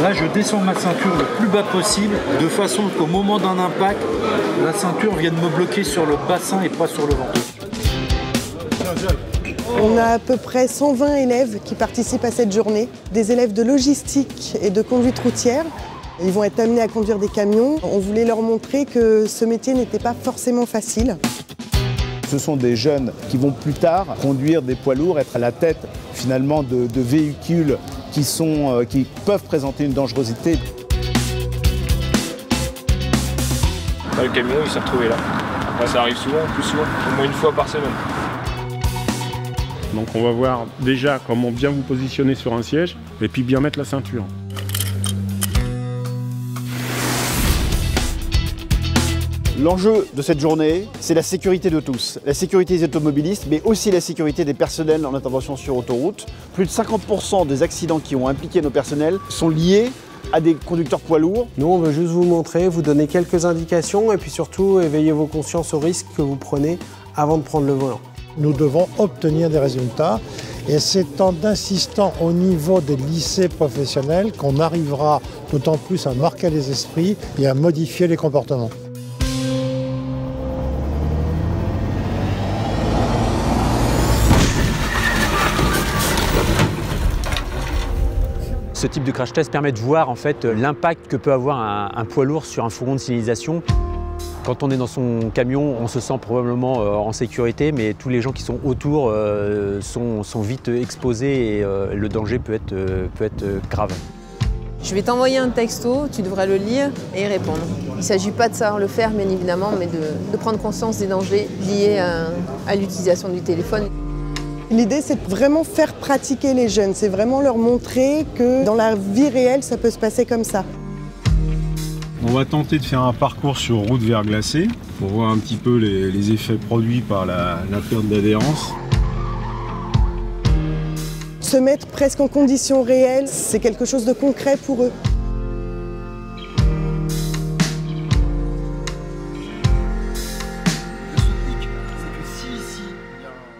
Là, je descends ma ceinture le plus bas possible, de façon qu'au moment d'un impact, la ceinture vienne me bloquer sur le bassin et pas sur le ventre. On a à peu près 120 élèves qui participent à cette journée, des élèves de logistique et de conduite routière. Ils vont être amenés à conduire des camions. On voulait leur montrer que ce métier n'était pas forcément facile. Ce sont des jeunes qui vont plus tard conduire des poids lourds, être à la tête finalement de véhicules qui peuvent présenter une dangerosité. Le camion il s'est retrouvé là. Enfin, ça arrive souvent, plus souvent, au moins une fois par semaine. Donc on va voir déjà comment bien vous positionner sur un siège et puis bien mettre la ceinture. L'enjeu de cette journée, c'est la sécurité de tous. La sécurité des automobilistes, mais aussi la sécurité des personnels en intervention sur autoroute. Plus de 50% des accidents qui ont impliqué nos personnels sont liés à des conducteurs poids lourds. Nous, on veut juste vous montrer, vous donner quelques indications et puis surtout éveiller vos consciences aux risques que vous prenez avant de prendre le volant. Nous devons obtenir des résultats et c'est en insistant au niveau des lycées professionnels qu'on arrivera d'autant plus à marquer les esprits et à modifier les comportements. Ce type de crash test permet de voir en fait l'impact que peut avoir un poids lourd sur un fourgon de signalisation. Quand on est dans son camion, on se sent probablement en sécurité, mais tous les gens qui sont autour sont vite exposés et le danger peut être grave. Je vais t'envoyer un texto, tu devras le lire et y répondre. Il ne s'agit pas de savoir le faire, bien évidemment, mais de prendre conscience des dangers liés à l'utilisation du téléphone. L'idée, c'est de vraiment faire pratiquer les jeunes, c'est vraiment leur montrer que dans la vie réelle, ça peut se passer comme ça. On va tenter de faire un parcours sur route verglacée pour voir un petit peu les effets produits par la perte d'adhérence. Se mettre presque en conditions réelles, c'est quelque chose de concret pour eux.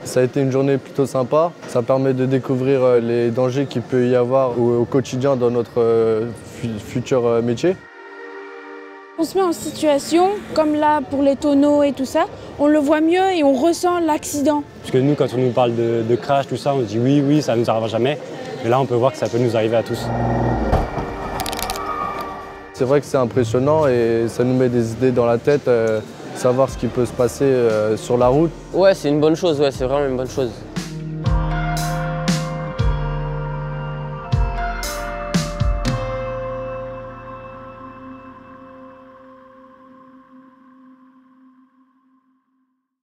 Ça a été une journée plutôt sympa. Ça permet de découvrir les dangers qu'il peut y avoir au quotidien dans notre futur métier. On se met en situation, comme là pour les tonneaux et tout ça, on le voit mieux et on ressent l'accident. Parce que nous, quand on nous parle de crash, tout ça, on se dit oui, ça ne nous arrivera jamais. Mais là, on peut voir que ça peut nous arriver à tous. C'est vrai que c'est impressionnant et ça nous met des idées dans la tête, savoir ce qui peut se passer sur la route. Ouais, c'est une bonne chose, ouais, c'est vraiment une bonne chose.